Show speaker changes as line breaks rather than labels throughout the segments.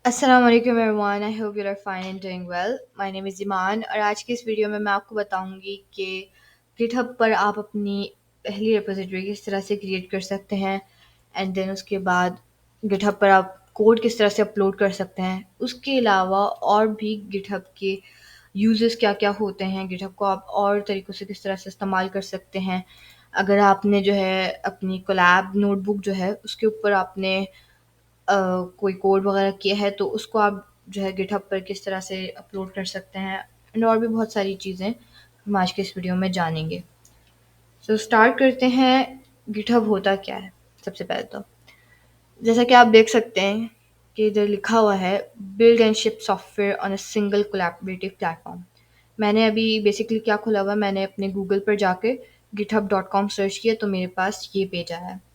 अस्सलाम वालेकुम everyone, I hope you are fine and doing well. My name is Iman और आज की इस वीडियो में मैं आपको बताऊंगी कि गिटहब पर आप अपनी पहली रिपोजिटरी किस तरह से क्रिएट कर सकते हैं एंड देन उसके बाद गिटहब पर आप कोड किस तरह से अपलोड कर सकते हैं। उसके अलावा और भी गिटहब के यूजेस क्या क्या होते हैं, गिटहब को आप और तरीक़ों से किस तरह से इस्तेमाल कर सकते हैं। अगर आपने जो है अपनी कोलैब नोटबुक जो है उसके ऊपर आपने कोई कोड वगैरह किया है तो उसको आप जो है गिटहब पर किस तरह से अपलोड कर सकते हैं एंड और भी बहुत सारी चीज़ें हम आज के इस वीडियो में जानेंगे। सो स्टार्ट करते हैं। गिटहब होता क्या है? सबसे पहले तो जैसा कि आप देख सकते हैं कि इधर लिखा हुआ है build and ship software on a single collaborative platform. मैंने अभी बेसिकली क्या खोला हुआ है, मैंने अपने गूगल पर जाके github.com सर्च किया तो मेरे पास ये पेज आया है।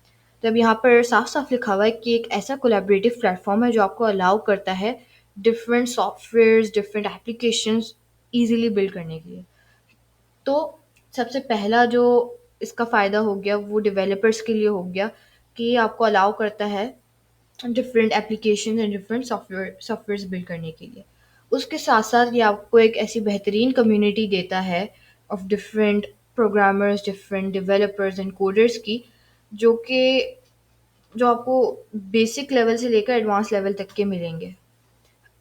तो अब यहाँ पर साफ-साफ लिखा हुआ है कि एक ऐसा कोलैबोरेटिव प्लेटफ़ॉर्म है जो आपको अलाउ करता है different softwares, different applications easily build करने के लिए। तो सबसे पहला जो इसका फ़ायदा हो गया वो डेवलपर्स के लिए हो गया कि ये आपको अलाउ करता है different applications and different softwares build करने के लिए। उसके साथ-साथ ये आपको एक ऐसी बेहतरीन कम्युनिटी देता है of different programmers, different developers and coders की, जो कि जो आपको बेसिक लेवल से लेकर एडवांस लेवल तक के मिलेंगे।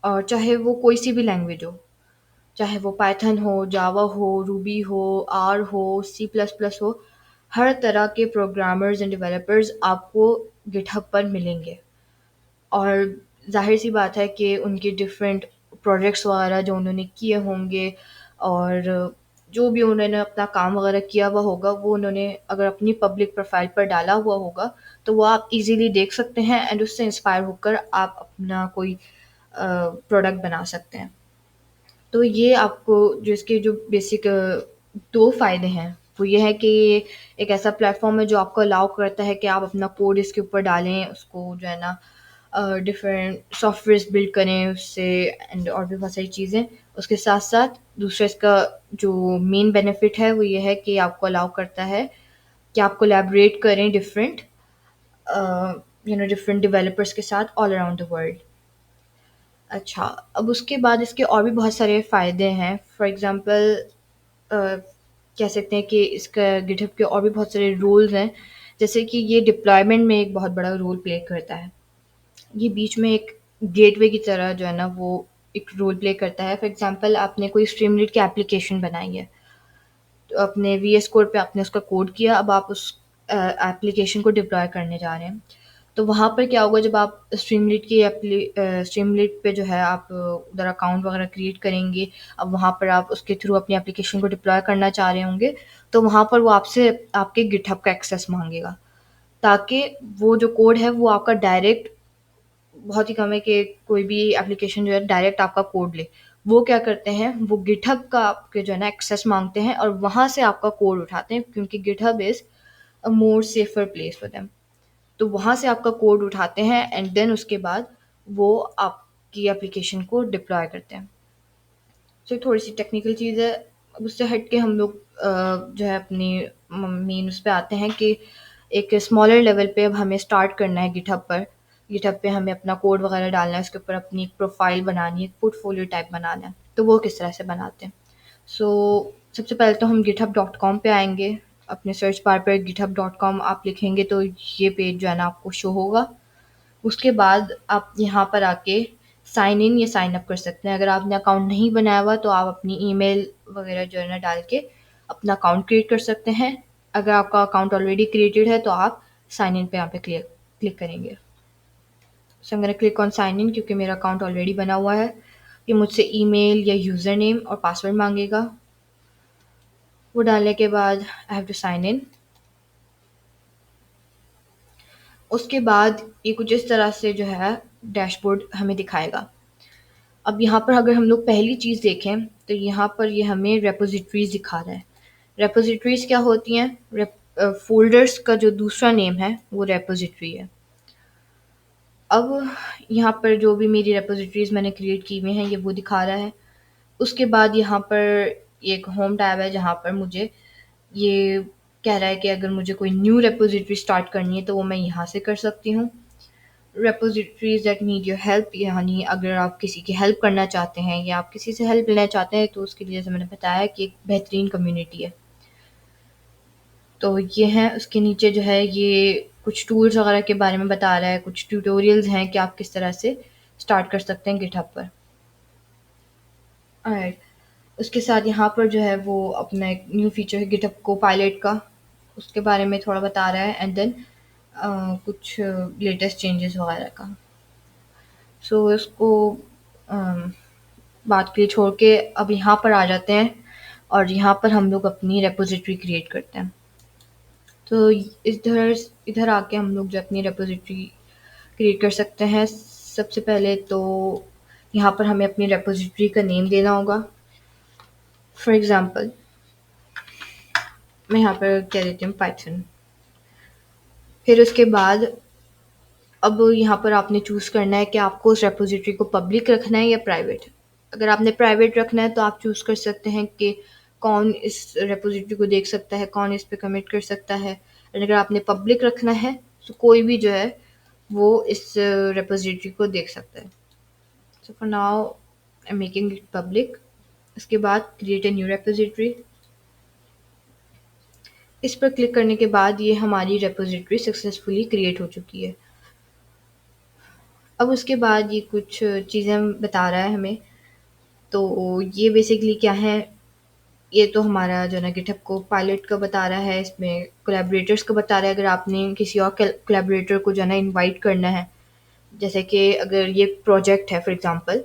और चाहे वो कोई सी भी लैंग्वेज हो, चाहे वो पाइथन हो, जावा हो, रूबी हो, आर हो, सी प्लस प्लस हो, हर तरह के प्रोग्रामर्स एंड डेवलपर्स आपको गिटहब पर मिलेंगे। और जाहिर सी बात है कि उनके डिफरेंट प्रोजेक्ट्स वगैरह जो उन्होंने किए होंगे और जो भी उन्होंने अपना काम वगैरह किया हुआ होगा वो उन्होंने अगर अपनी पब्लिक प्रोफाइल पर डाला हुआ होगा तो वो आप इजीली देख सकते हैं एंड उससे इंस्पायर होकर आप अपना कोई प्रोडक्ट बना सकते हैं। तो ये आपको जो इसके जो बेसिक 2 फ़ायदे हैं, वो ये है कि ये एक ऐसा प्लेटफ़ॉर्म है जो आपको अलाउ करता है कि आप अपना कोड इसके ऊपर डालें, उसको जो है ना डिफरेंट सॉफ्टवेयर्स बिल्ड करें उससे एंड और भी बहुत सारी चीज़ें। उसके साथ-साथ दूसरा इसका जो मेन बेनिफिट है वो ये है कि आपको अलाउ करता है कि आप कोलैबोरेट करें डिफरेंट डेवलपर्स के साथ ऑल अराउंड द वर्ल्ड। अच्छा, अब उसके बाद इसके और भी बहुत सारे फ़ायदे हैं। फॉर एग्ज़ाम्पल अ, कह सकते हैं कि इसका गिटहब के और भी बहुत सारे रूल्स हैं, जैसे कि ये डिप्लॉयमेंट में एक बहुत बड़ा रोल प्ले करता है। ये बीच में एक गेटवे की तरह जो है ना वो एक रोल प्ले करता है। फॉर एग्ज़ाम्पल आपने कोई स्ट्रीमलीड की एप्लीकेशन बनाई है, तो अपने वीएस कोड पे आपने उसका कोड किया, अब आप उस एप्लीकेशन को डिप्लॉय करने जा रहे हैं। तो वहाँ पर क्या होगा, जब आप स्ट्रीमलीड पे जो है आप उधर अकाउंट वगैरह क्रिएट करेंगे, अब वहाँ पर आप उसके थ्रू अपनी एप्लीकेशन को डिप्लॉय करना चाह रहे होंगे, तो वहाँ पर वो आपसे आपके गिटहब का एक्सेस माँगेगा, ताकि वो जो कोड है वो आपका डायरेक्ट, बहुत ही कम है कि कोई भी एप्लीकेशन जो है डायरेक्ट आपका कोड ले। वो क्या करते हैं, वो गिटहब का आपके जो है ना एक्सेस माँगते हैं और वहाँ से आपका कोड उठाते हैं, क्योंकि GitHub is a more safer place for them. तो वहाँ से आपका कोड उठाते हैं एंड देन उसके बाद वो आपकी एप्लीकेशन को डिप्लॉय करते हैं। सो थोड़ी-सी टेक्निकल चीज़ है। अब उससे हट के हम लोग जो है अपनी मेन उस पे आते हैं कि एक स्मॉलर लेवल पे अब हमें स्टार्ट करना है गिटहब पर। गिटहब पे हमें अपना कोड वगैरह डालना है, उसके ऊपर अपनी एक प्रोफ़ाइल बनानी है, एक पोर्टफ़ोलियो टाइप बनाना है। तो वो किस तरह से बनाते हैं? सो सबसे पहले तो हम github.com पे आएँगे। अपने सर्च बार पर github.com आप लिखेंगे तो ये पेज जो है ना आपको शो होगा। उसके बाद आप यहाँ पर आके साइन इन या साइन अप कर सकते हैं। अगर आपने अकाउंट नहीं बनाया हुआ तो आप अपनी ईमेल वगैरह जो है ना डाल के अपना अकाउंट क्रिएट कर सकते हैं। अगर आपका अकाउंट ऑलरेडी क्रिएटेड है तो आप साइन इन पे यहाँ पे क्लिक करेंगे। So I am gonna click on sign in, क्योंकि मेरा अकाउंट ऑलरेडी बना हुआ है। ये मुझसे ईमेल या यूज़र नेम और पासवर्ड माँगेगा। वो डालने के बाद I have to sign in. उसके बाद ये कुछ इस तरह से जो है डैशबोर्ड हमें दिखाएगा। अब यहाँ पर अगर हम लोग पहली चीज़ देखें तो यहाँ पर ये हमें रेपोज़िटरीज़ दिखा रहा है। रेपोज़िटरीज़ क्या होती हैं? फ़ोल्डर्स का जो दूसरा नेम है वो रेपोज़िटरी है। अब यहाँ पर जो भी मेरी रेपोज़िटरीज़ मैंने क्रिएट की हुई हैं ये वो दिखा रहा है। उसके बाद यहाँ पर एक होम टैब है जहाँ पर मुझे ये कह रहा है कि अगर मुझे कोई न्यू रेपोज़िटरी स्टार्ट करनी है तो वो मैं यहाँ से कर सकती हूँ। Repositories that need your help, यानी अगर आप किसी की हेल्प करना चाहते हैं या आप किसी से हेल्प लेना चाहते हैं तो उसके लिए जैसे मैंने बताया कि एक बेहतरीन कम्युनिटी है। तो ये है, उसके नीचे जो है ये कुछ टूल्स वगैरह के बारे में बता रहा है, कुछ ट्यूटोरियल्स हैं कि आप किस तरह से स्टार्ट कर सकते हैं गिटहब पर। ऑलराइट, उसके साथ यहाँ पर जो है वो अपना एक न्यू फीचर है गिटहब को पायलट का, उसके बारे में थोड़ा बता रहा है, एंड देन कुछ लेटेस्ट चेंजेस वगैरह का। सो इसको अम, बात के लिए छोड़ के अब यहाँ पर आ जाते हैं और यहाँ पर हम लोग अपनी रेपोजिटरी क्रिएट करते हैं। तो इधर इधर आके हम लोग जो अपनी रेपोजिटरी क्रिएट कर सकते हैं। सबसे पहले तो यहाँ पर हमें अपनी रेपोजिटरी का नेम देना होगा। फॉर एग्ज़ाम्पल मैं यहाँ पर कह देती हूँ पाइथन। फिर उसके बाद अब यहाँ पर आपने चूज़ करना है कि आपको उस रेपोजिटरी को पब्लिक रखना है या प्राइवेट। अगर आपने प्राइवेट रखना है तो आप चूज़ कर सकते हैं कि कौन इस रेपोजिटरी को देख सकता है, कौन इस पे कमिट कर सकता है। और अगर आपने पब्लिक रखना है तो कोई भी जो है वो इस रेपोजिटरी को देख सकता है। So for now I am making it public. उसके बाद क्रिएट ए न्यू रेपोजिटरी, इस पर क्लिक करने के बाद ये हमारी रेपोजिटरी सक्सेसफुली क्रिएट हो चुकी है। अब उसके बाद ये कुछ चीज़ें बता रहा है हमें। तो ये बेसिकली क्या है, ये तो हमारा जो है ना गिटहब को पायलट का बता रहा है, इसमें कोलैबोरेटर्स का बता रहा है। अगर आपने किसी और कोलैबोरेटर को जो है ना इनवाइट करना है, जैसे कि अगर ये प्रोजेक्ट है फॉर एग्जांपल,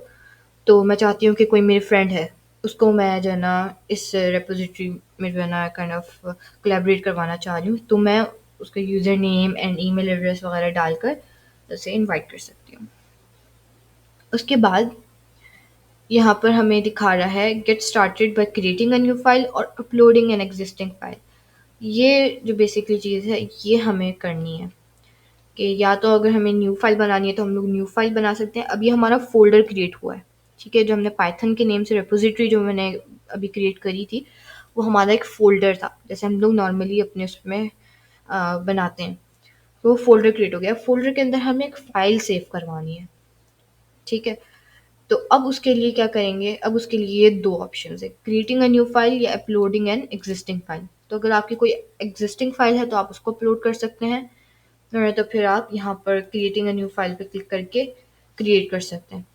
तो मैं चाहती हूँ कि कोई मेरी फ्रेंड है, उसको मैं जो है ना इस रेपोजिटरी में जो है ना काइंड ऑफ कोलैबोरेट करवाना चाह रही हूँ, तो मैं उसका user name and email address वगैरह डालकर उसे इनवाइट कर सकती हूँ। उसके बाद यहाँ पर हमें दिखा रहा है get started by creating a new file और अपलोडिंग एन एग्जिस्टिंग फाइल। ये जो बेसिकली चीज़ है ये हमें करनी है कि या तो अगर हमें न्यू फाइल बनानी है तो हम लोग न्यू फाइल बना सकते हैं। अब ये हमारा फ़ोल्डर क्रिएट हुआ है, ठीक है? जो हमने पाइथन के नेम से रेपोज़िटरी जो मैंने अभी क्रिएट करी थी, वो हमारा एक फ़ोल्डर था, जैसे हम लोग नॉर्मली अपने उसमें बनाते हैं। तो वो फ़ोल्डर क्रिएट हो गया। फ़ोल्डर के अंदर हमें एक फ़ाइल सेव करवानी है, ठीक है? तो अब उसके लिए क्या करेंगे, अब उसके लिए 2 ऑप्शंस है, क्रिएटिंग अ न्यू फाइल या अपलोडिंग एन एक्जिस्टिंग फाइल। तो अगर आपकी कोई एक्जिस्टिंग फाइल है तो आप उसको अपलोड कर सकते हैं, नहीं तो फिर आप यहाँ पर क्रिएटिंग अ न्यू फाइल पे क्लिक करके क्रिएट कर सकते हैं।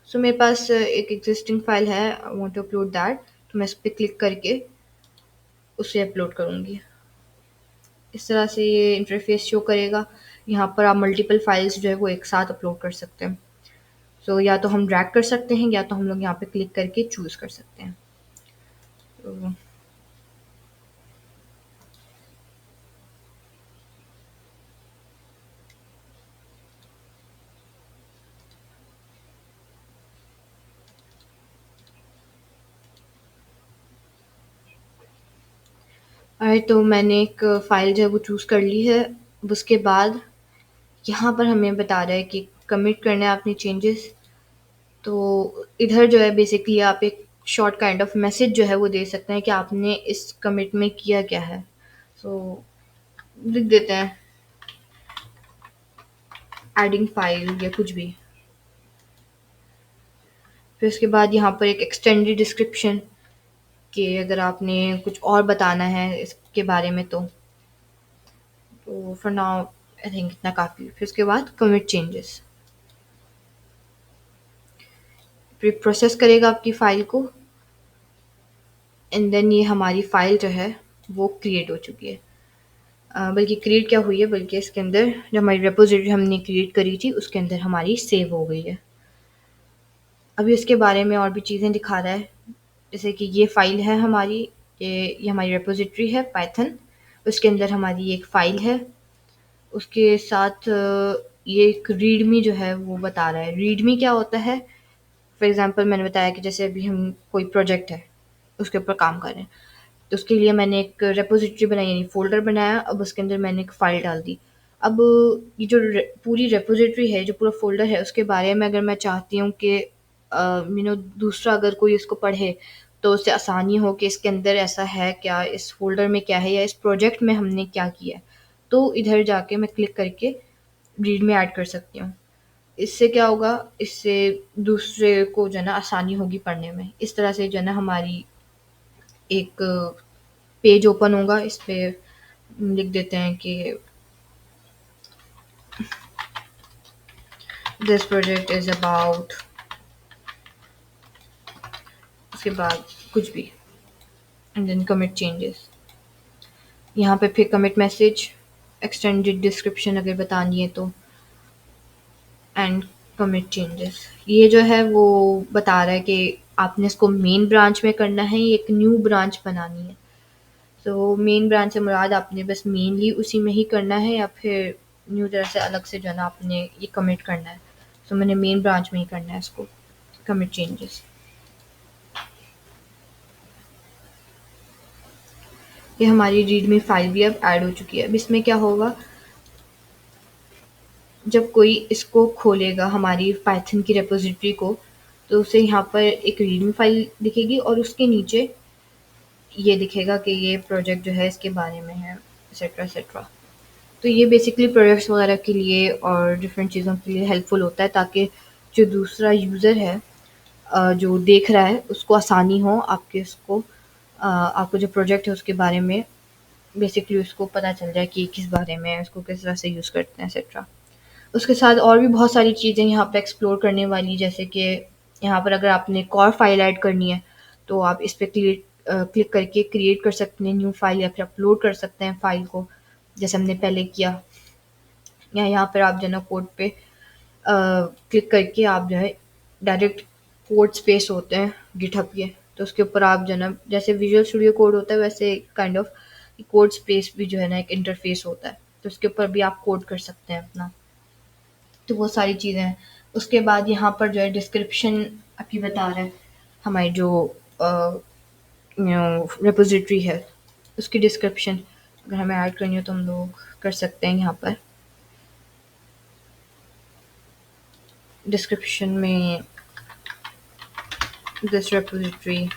सो मेरे पास एक एग्जिस्टिंग फाइल है, I want to upload that, तो मैं इस पे क्लिक करके उसे अपलोड करूँगी। इस तरह से ये इंटरफेस शो करेगा। यहाँ पर आप मल्टीपल फाइल्स जो है वो एक साथ अपलोड कर सकते हैं। सो या तो हम ड्रैग कर सकते हैं या तो हम लोग यहाँ पे क्लिक करके चूज़ कर सकते हैं। तो अरे तो मैंने एक फ़ाइल जो है वो चूज़ कर ली है। अब उसके बाद यहाँ पर हमें बता रहा है कि कमिट करना है अपनी चेंजेस। तो इधर जो है बेसिकली आप एक शॉर्ट काइंड ऑफ मैसेज जो है वो दे सकते हैं कि आपने इस कमिट में किया क्या है। सो लिख देते हैं एडिंग फाइल या कुछ भी। फिर उसके बाद यहाँ पर एक एक्सटेंडेड डिस्क्रिप्शन कि अगर आपने कुछ और बताना है इसके बारे में तो फॉर नाउ आई थिंक इतना काफ़ी। फिर उसके बाद कमिट चेंजेस, फिर प्रोसेस करेगा आपकी फ़ाइल को, एंड देन ये हमारी फ़ाइल जो है वो क्रिएट हो चुकी है। बल्कि क्रिएट क्या हुई है, बल्कि इसके अंदर जो हमारी रेपोजिटरी हमने क्रिएट करी थी उसके अंदर हमारी सेव हो गई है। अभी इसके बारे में और भी चीज़ें दिखा रहा है, जैसे कि ये फ़ाइल है हमारी, ये हमारी रेपोजिटरी है पाइथन, उसके अंदर हमारी एक फ़ाइल है। उसके साथ ये एक रीडमी जो है वो बता रहा है। रीडमी क्या होता है, फॉर एग्ज़ाम्पल मैंने बताया कि जैसे अभी हम कोई प्रोजेक्ट है, उसके ऊपर काम कर रहे हैं, तो उसके लिए मैंने एक रेपोजिटरी बनाई यानी फ़ोल्डर बनाया। अब उसके अंदर मैंने एक फ़ाइल डाल दी। अब ये जो पूरी रेपोजिटरी है, जो पूरा फ़ोल्डर है, उसके बारे में अगर मैं चाहती हूँ कि दूसरा अगर कोई इसको पढ़े तो उसे आसानी हो कि इसके अंदर ऐसा है क्या, इस फ़ोल्डर में क्या है, या इस प्रोजेक्ट में हमने क्या किया है, तो इधर जाके मैं क्लिक करके रीड में ऐड कर सकती हूँ। इससे क्या होगा, इससे दूसरे को जो है ना आसानी होगी पढ़ने में। इस तरह से जो है ना हमारी एक पेज ओपन होगा, इस पे लिख देते हैं कि दिस प्रोजेक्ट इज अबाउट, उसके बाद कुछ भी, एंड देन कमिट चेंजेस। यहाँ पे फिर कमिट मैसेज, एक्सटेंडेड डिस्क्रिप्शन अगर बतानी है तो, एंड कमिट चेंजेस। ये जो है वो बता रहा है कि आपने इसको मेन ब्रांच में करना है या एक न्यू ब्रांच बनानी है। तो मेन ब्रांच से मुराद आपने बस मेनली उसी में ही करना है या फिर न्यू तरह से अलग से जो है ना आपने ये कमिट करना है। तो मैंने मेन ब्रांच में ही करना है इसको, कमिट चेंजेस। ये हमारी रीडमी फाइल भी अब ऐड हो चुकी है। अब इसमें क्या होगा, जब कोई इसको खोलेगा हमारी पाइथन की रेपोजिटरी को, तो उसे यहाँ पर एक रीडमी फाइल दिखेगी और उसके नीचे ये दिखेगा कि ये प्रोजेक्ट जो है इसके बारे में है, एक्सेट्रा एक्सेट्रा। तो ये बेसिकली प्रोजेक्ट्स वगैरह के लिए और डिफरेंट चीज़ों के लिए हेल्पफुल होता है, ताकि जो दूसरा यूज़र है जो देख रहा है उसको आसानी हो आपके उसको आपको जो प्रोजेक्ट है उसके बारे में बेसिकली उसको पता चल जाए कि किस बारे में है, उसको किस तरह से यूज़ करते हैं एक्सेट्रा। उसके साथ और भी बहुत सारी चीज़ें यहाँ पे एक्सप्लोर करने वाली, जैसे कि यहाँ पर अगर आपने एक और फाइल ऐड करनी है तो आप इस पे क्लिक करके क्रिएट कर सकते हैं न्यू फाइल, या फिर अपलोड कर सकते हैं फाइल को, जैसे हमने पहले किया। या यहाँ पर आप जो है ना कोड पे क्लिक करके आप जो है डायरेक्ट कोड स्पेस होते हैं गिटहब के, तो उसके ऊपर आप जो है ना जैसे विजुअल स्टूडियो कोड होता है वैसे काइंड ऑफ कोड स्पेस भी जो है ना एक इंटरफेस होता है, तो उसके ऊपर भी आप कोड कर सकते हैं अपना। तो वो सारी चीज़ें हैं। उसके बाद यहाँ पर जो है डिस्क्रिप्शन अभी बता रहा है हमारी जो रेपोजिटरी है उसकी डिस्क्रिप्शन अगर हमें ऐड करनी हो तो हम लोग कर सकते हैं। यहाँ पर डिस्क्रिप्शन में this repository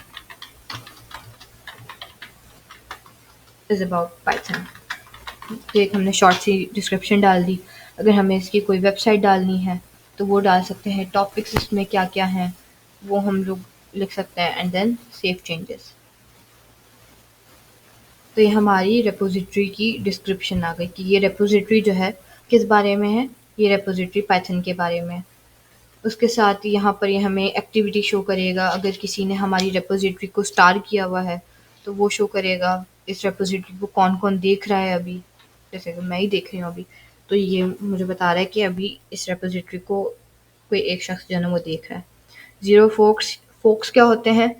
is about Python, तो एक हमने शॉर्ट सी डिस्क्रिप्शन डाल दी। अगर हमें इसकी कोई वेबसाइट डालनी है तो वो डाल सकते हैं, टॉपिक्स इसमें क्या क्या हैं वो हम लोग लिख सकते हैं, एंड देन सेव चेंजेस। तो ये हमारी रेपोजिटरी की डिस्क्रिप्शन आ गई कि ये रेपोजिटरी जो है किस बारे में है, ये रेपोजिटरी पाइथन के बारे में है। उसके साथ यहाँ पर ये हमें एक्टिविटी शो करेगा, अगर किसी ने हमारी रेपोजिटरी को स्टार किया हुआ है तो वो शो करेगा इस रेपोजिटरी को कौन कौन देख रहा है अभी, जैसे कि मैं ही देख रही हूँ अभी, तो ये मुझे बता रहा है कि अभी इस रेपोजिटरी को कोई एक शख्स जो है ना वो देख रहा है। ज़ीरो फोक्स, फोक्स क्या होते हैं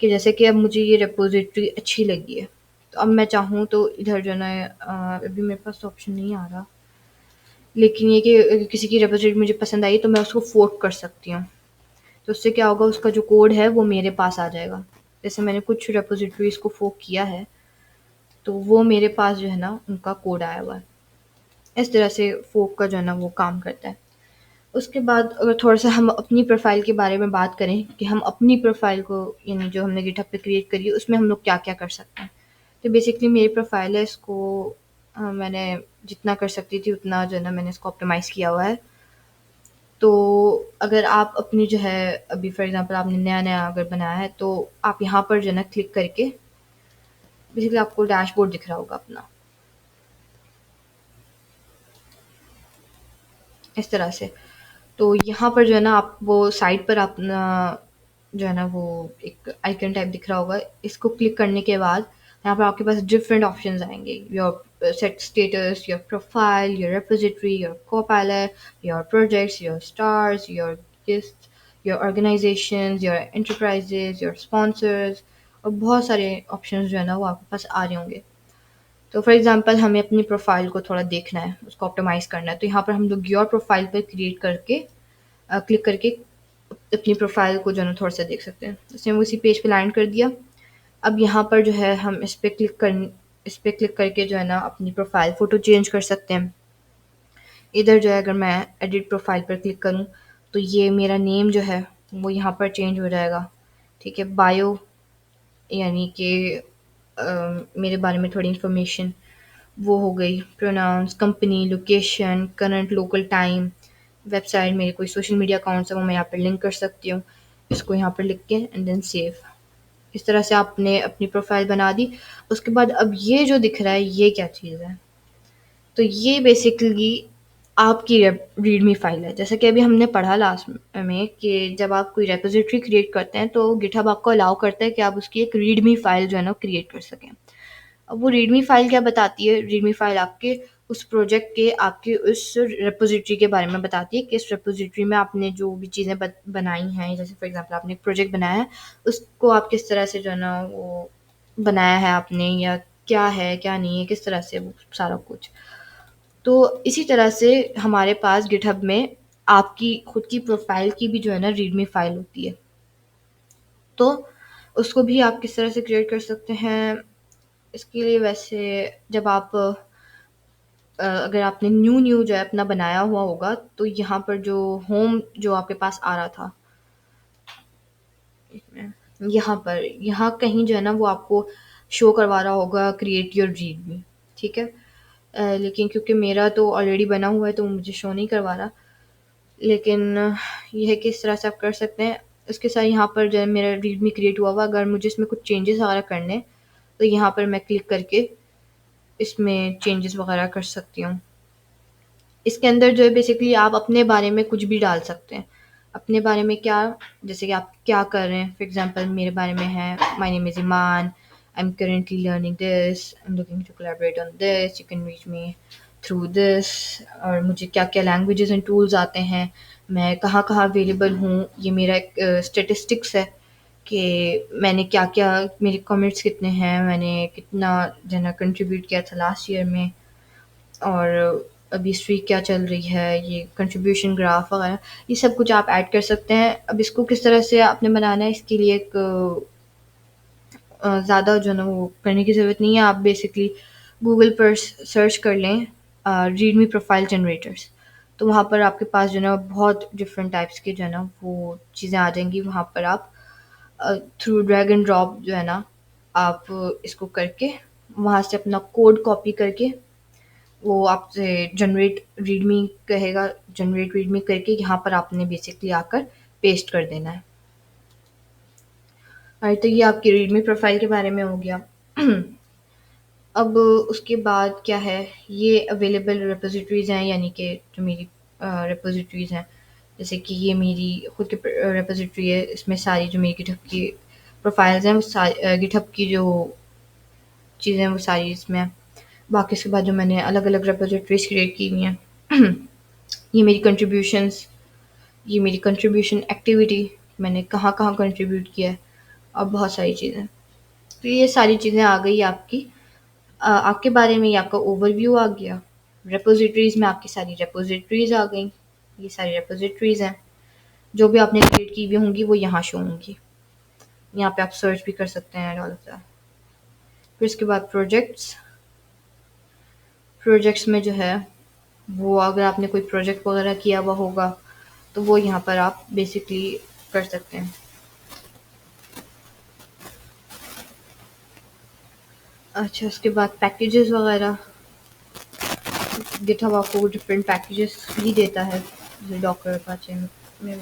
कि जैसे कि अब मुझे ये रेपोजिटरी अच्छी लगी है, तो अब मैं चाहूँ तो इधर जो है ना अभी मेरे पास तो ऑप्शन नहीं आ रहा, लेकिन ये कि अगर किसी की रेपोजिटरी मुझे पसंद आई तो मैं उसको फोर्क कर सकती हूँ। तो उससे क्या होगा, उसका जो कोड है वो मेरे पास आ जाएगा। जैसे मैंने कुछ रेपोजिटरीज को फोर्क किया है तो वो मेरे पास जो है ना उनका कोड आया हुआ है। इस तरह से फोर्क का जो है ना वो काम करता है। उसके बाद अगर थोड़ा-सा हम अपनी प्रोफ़ाइल के बारे में बात करें कि हम अपनी प्रोफ़ाइल को यानी जो हमने गिटहब पे क्रिएट करी है उसमें हम लोग क्या-क्या कर सकते हैं। तो बेसिकली मेरी प्रोफ़ाइल है, इसको मैंने जितना कर सकती थी उतना जो है ना मैंने इसको ऑप्टिमाइज़ किया हुआ है। तो अगर आप अपनी जो है अभी फ़ॉर एग्ज़ाम्पल आपने नया-नया अगर बनाया है तो आप यहाँ पर जो है ना क्लिक करके बेसिकली आपको डैशबोर्ड दिख रहा होगा अपना, इस तरह से। तो यहाँ पर जो है ना आप वो साइड पर अपना जो है ना वो एक आइकन टाइप दिख रहा होगा, इसको क्लिक करने के बाद यहाँ पर आपके पास डिफरेंट ऑप्शंस आएंगे, your set status, your profile, your repository, your Copilot, your projects, your stars, your list, your organisations, your enterprises, your sponsors, और बहुत सारे ऑप्शंस जो है ना वो आपके पास आ रहे होंगे। तो फॉर एग्जांपल हमें अपनी प्रोफाइल को थोड़ा देखना है, उसको ऑप्टिमाइज़ करना है, तो यहाँ पर हम लोग योर प्रोफाइल पर क्रिएट करके क्लिक करके अपनी प्रोफाइल को जो है ना थोड़ा-सा देख सकते हैं। जैसे हम उसी पेज पे लैंड कर दिया। अब यहाँ पर जो है हम इस पे क्लिक करके जो है ना अपनी प्रोफाइल फ़ोटो चेंज कर सकते हैं। इधर जो है अगर मैं एडिट प्रोफाइल पर क्लिक करूँ तो ये मेरा नेम जो है वो यहाँ पर चेंज हो जाएगा। ठीक है, बायो यानी कि मेरे बारे में थोड़ी इन्फॉर्मेशन, वो हो गई pronouns, company, location, current local time, website, मेरे कोई सोशल मीडिया अकाउंट्स है वो मैं यहाँ पर लिंक कर सकती हूँ। इसको यहाँ पर लिख के एंड देन सेव। इस तरह से आपने अपनी प्रोफाइल बना दी। उसके बाद अब ये जो दिख रहा है ये क्या चीज़ है? तो ये बेसिकली आपकी रीडमी फाइल है। जैसा कि अभी हमने पढ़ा लास्ट में कि जब आप कोई रेपोजिटरी क्रिएट करते हैं तो गिटहब आपको अलाउ करता है कि आप उसकी एक रीडमी फाइल जो है ना क्रिएट कर सकें। अब वो रीडमी फाइल क्या बताती है? रीडमी फाइल आपके उस प्रोजेक्ट के, आपके उस रेपोजिटरी के बारे में बताती है कि इस रेपोजिटरी में आपने जो भी चीज़ें बनाई हैं, जैसे फॉर एग्जांपल आपने एक प्रोजेक्ट बनाया है, उसको आप किस तरह से जो है ना वो बनाया है आपने, या क्या है क्या नहीं है, किस तरह से वो सारा कुछ। तो इसी तरह से हमारे पास गिटहब में आपकी खुद की प्रोफाइल की भी जो है ना रीडमी फाइल होती है। तो उसको भी आप किस तरह से क्रिएट कर सकते हैं? इसके लिए वैसे जब आप अगर आपने न्यू जो है अपना बनाया हुआ होगा तो यहाँ पर जो होम जो आपके पास आ रहा था, यहाँ पर यहाँ कहीं जो है ना वो आपको शो करवा रहा होगा क्रिएट योर रीडमी। ठीक है। लेकिन क्योंकि मेरा तो ऑलरेडी बना हुआ है तो मुझे शो नहीं करवा रहा। लेकिन ये है कि इस तरह से आप कर सकते हैं। इसके साथ यहाँ पर जो है मेरा रीडमी क्रिएट हुआ अगर मुझे इसमें कुछ चेंजेस वगैरह करने, तो यहाँ पर मैं क्लिक करके इसमें चेंजेस वगैरह कर सकती हूँ। इसके अंदर जो है बेसिकली आप अपने बारे में कुछ भी डाल सकते हैं। अपने बारे में क्या, जैसे कि आप क्या कर रहे हैं। फॉर एग्जांपल मेरे बारे में है, my name is Iman, I am currently learning this, I am looking to collaborate on this, you can reach me through this. और मुझे क्या-क्या लैंग्वेजेस एंड टूल्स आते हैं, मैं कहाँ-कहाँ अवेलेबल हूँ। ये मेरा एक स्टैटिस्टिक्स है कि मैंने क्या-क्या, मेरे कमिट्स कितने हैं, मैंने कितना जो है ना कंट्रीब्यूट किया था लास्ट ईयर में, और अभी स्ट्रीक क्या चल रही है, ये कंट्रीब्यूशन ग्राफ वगैरह, ये सब कुछ आप ऐड कर सकते हैं। अब इसको किस तरह से आपने बनाना है, इसके लिए एक ज़्यादा जो है ना वो करने की ज़रूरत नहीं है। आप बेसिकली गूगल पर सर्च कर लें रीडमी प्रोफाइल जनरेटर्स, तो वहाँ पर आपके पास जो है ना बहुत डिफरेंट टाइप्स के जो है ना वो चीज़ें आ जाएंगी। वहाँ पर आप थ्रू ड्रैग एंड ड्रॉप जो है ना आप इसको करके वहाँ से अपना कोड कॉपी करके वो आपसे जनरेट रीडमी कहेगा, जनरेट रीडमी करके यहाँ पर आपने बेसिकली आकर पेस्ट कर देना है। और तो ये आपकी रीडमी प्रोफाइल के बारे में हो गया। अब उसके बाद क्या है, ये अवेलेबल रिपोजिटरीज़ हैं, यानी कि जो मेरी रिपोजिटरीज़ हैं, जैसे कि ये मेरी खुद की रिपोजिटरी है, इसमें सारी जो मेरी गिटहब की प्रोफाइल्स हैं वो सारी गिटहब की जो चीज़ें हैं वो सारी इसमें हैं। बाकी उसके बाद जो मैंने अलग अलग रिपोजिटरीज क्रिएट की हुई हैं, ये मेरी कंट्रीब्यूशंस, ये मेरी कंट्रीब्यूशन एक्टिविटी, मैंने कहाँ-कहाँ कंट्रीब्यूट किया है, और बहुत सारी चीज़ें। तो ये सारी चीज़ें आ गई आपकी। आपके बारे में ये आपका ओवरव्यू आ गया। रिपोजिटरीज़ में आपकी सारी रिपोजिटरीज़ आ गई। ये सारी रिपोजिटरीज़ हैं। जो भी आपने क्रिएट की हुई होंगी वो यहाँ शो होंगी। यहाँ पे आप सर्च भी कर सकते हैं एंड ऑल ऑफ दैट। फिर इसके बाद प्रोजेक्ट्स। प्रोजेक्ट्स में जो है वो अगर आपने कोई प्रोजेक्ट वगैरह किया हुआ होगा तो वो यहाँ पर आप बेसिकली कर सकते हैं। अच्छा, उसके बाद पैकेजेस वगैरह, गिटहब आपको डिफरेंट पैकेजेस भी देता है, जैसे डॉकर, अपाचे में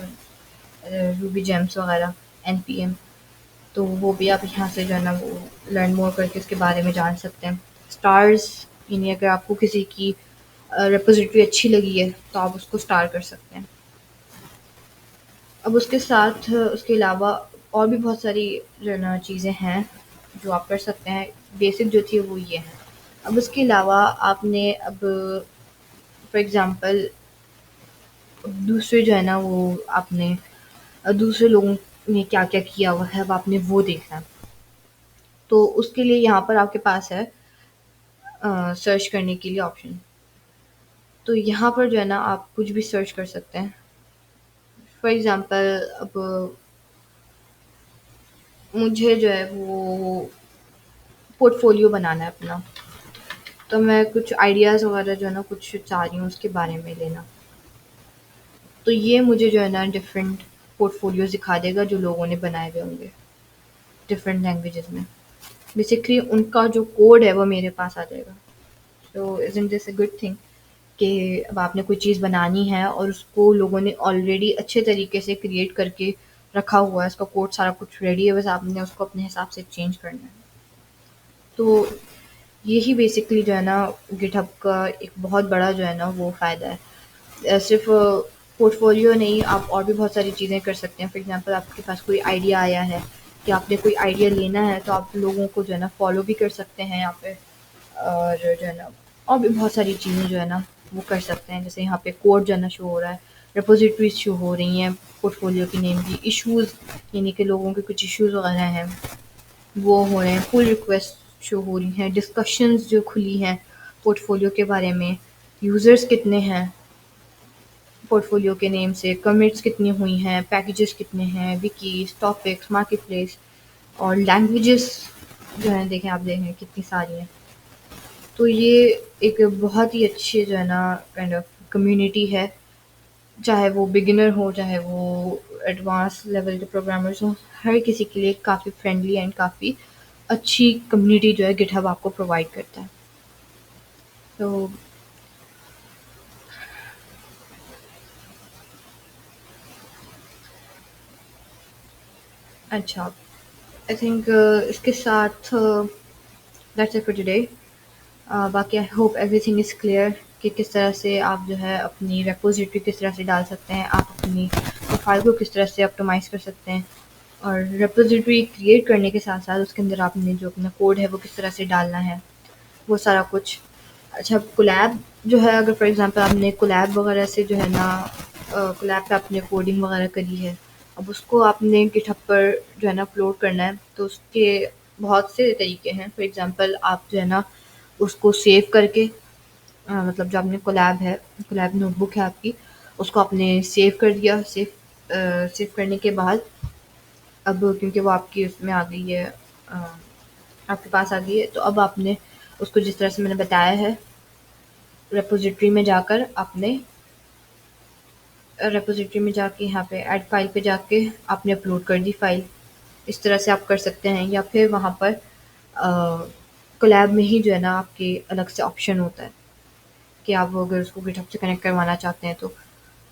रूबी जेम्स वगैरह, npm। तो वो भी आप यहाँ से जो है ना वो लर्न मोर करके उसके बारे में जान सकते हैं। स्टार्स, यानी अगर आपको किसी की रिपोजिटरी अच्छी लगी है तो आप उसको स्टार कर सकते हैं। अब उसके साथ उसके अलावा और भी बहुत सारी जो है ना चीज़ें हैं जो आप कर सकते हैं। बेसिक जो थी वो ये है। अब उसके अलावा आपने अब फॉर एग्ज़ाम्पल दूसरे जो है ना वो आपने दूसरे लोगों ने क्या-क्या किया हुआ है, अब आपने वो देखना है। तो उसके लिए यहाँ पर आपके पास है सर्च करने के लिए ऑप्शन। तो यहाँ पर जो है ना आप कुछ भी सर्च कर सकते हैं। फॉर एग्ज़ाम्पल अब मुझे जो है वो पोर्टफोलियो बनाना है अपना, तो मैं कुछ आइडियाज़ वगैरह जो है ना कुछ चाह रही हूँ उसके बारे में लेना। तो ये मुझे जो है ना डिफरेंट पोर्टफोलियोज़ दिखा देगा जो लोगों ने बनाए हुए होंगे डिफरेंट लैंग्वेजेज़ में। बेसिकली उनका जो कोड है वो मेरे पास आ जाएगा। तो isn't this a good thing कि अब आपने कोई चीज़ बनानी है और उसको लोगों ने ऑलरेडी अच्छे तरीके से क्रिएट करके रखा हुआ है, उसका कोड सारा कुछ रेडी है, बस आपने उसको अपने हिसाब से चेंज करना है। तो यही बेसिकली जो है ना गिटहब का एक बहुत बड़ा जो है ना वो फ़ायदा है। सिर्फ पोर्टफोलियो नहीं, आप और भी बहुत सारी चीज़ें कर सकते हैं। फॉर एग्जांपल आपके पास कोई आइडिया आया है कि आपने कोई आइडिया लेना है, तो आप लोगों को जो है ना फॉलो भी कर सकते हैं यहाँ पे, और जो है ना और भी बहुत सारी चीज़ें जो है ना वो कर सकते हैं। जैसे यहाँ पे कोड जो है ना शो हो रहा है, रिपोजिटरीज शो हो रही हैं पोर्टफोलियो की नेम की, इश्यूज़ यानी कि लोगों के कुछ इश्यूज़ वगैरह हैं वो हो रहे हैं, पुल रिक्वेस्ट शो हो रही हैं, डिस्कशंस जो खुली हैं पोर्टफोलियो के बारे में, यूज़र्स कितने हैं पोर्टफोलियो के नेम से, कमिट्स कितनी हुई हैं, पैकेजेस कितने हैं, विकीज़, टॉपिक्स, मार्केट प्लेस, और लैंग्वेजेस जो हैं देखें, आप देखें कितनी सारी हैं। तो ये एक बहुत ही अच्छी जो है ना काइंड ऑफ कम्युनिटी है, चाहे वो बिगिनर हो, चाहे वो एडवांस लेवल के प्रोग्रामर्स हों, हर किसी के लिए काफ़ी फ्रेंडली एंड काफ़ी अच्छी कम्युनिटी जो है गिटहब आपको प्रोवाइड करता है। तो अच्छा, आई थिंक इसके साथ दैट्स इट फॉर टुडे। बाकी I hope everything is clear कि किस तरह से आप जो है अपनी रेपोजिटरी किस तरह से डाल सकते हैं, आप अपनी प्रोफाइल को किस तरह से ऑप्टिमाइज़ कर सकते हैं, और रेपोजिटरी क्रिएट करने के साथ साथ उसके अंदर आपने जो अपना कोड है वो किस तरह से डालना है, वो सारा कुछ। अच्छा, कोलैब जो है, अगर फॉर एग्ज़ाम्पल आपने कोलैब वगैरह से जो है ना कोलैब पे आपने कोडिंग वगैरह करी है, अब उसको आपने गिटहब पर जो है ना अपलोड करना है, तो उसके बहुत से तरीके हैं। फॉर एग्ज़ाम्पल आप जो है ना उसको सेव करके मतलब जो आपने कोलैब है, कोलैब नोटबुक है आपकी, उसको आपने सेव कर दिया, सेव करने के बाद अब क्योंकि वो आपकी उसमें आ गई है, आपके पास आ गई है, तो अब आपने उसको जिस तरह से मैंने बताया है, रेपोजिटरी में जाकर आपने रेपोजिटरी में जाके यहाँ पे ऐड फाइल पे जाके आपने अपलोड कर दी फाइल। इस तरह से आप कर सकते हैं, या फिर वहाँ पर कोलैब में ही जो है ना आपके अलग से ऑप्शन होता है कि आप अगर उसको गिटहब से कनेक्ट करवाना चाहते हैं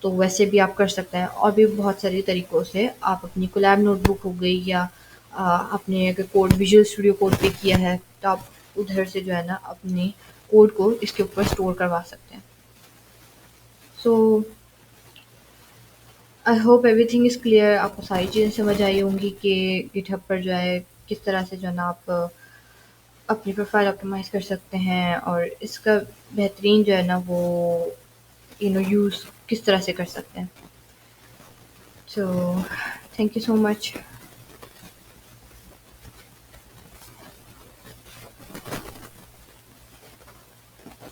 तो वैसे भी आप कर सकते हैं। और भी बहुत सारे तरीक़ों से आप अपनी कोलैब नोटबुक हो गई, या आपने अगर कोड विजुअल स्टूडियो कोड पे किया है, तो आप उधर से जो है ना अपने कोड को इसके ऊपर स्टोर करवा सकते हैं। So I hope everything is clear. आपको सारी चीज़ें समझ आई होंगी कि गिटहब पर जो है किस तरह से जो है ना आप अपनी प्रोफाइल ऑप्टिमाइज़ कर सकते हैं, और इसका बेहतरीन जो है ना वो यूज़ किस तरह से कर सकते हैं। So thank you so much.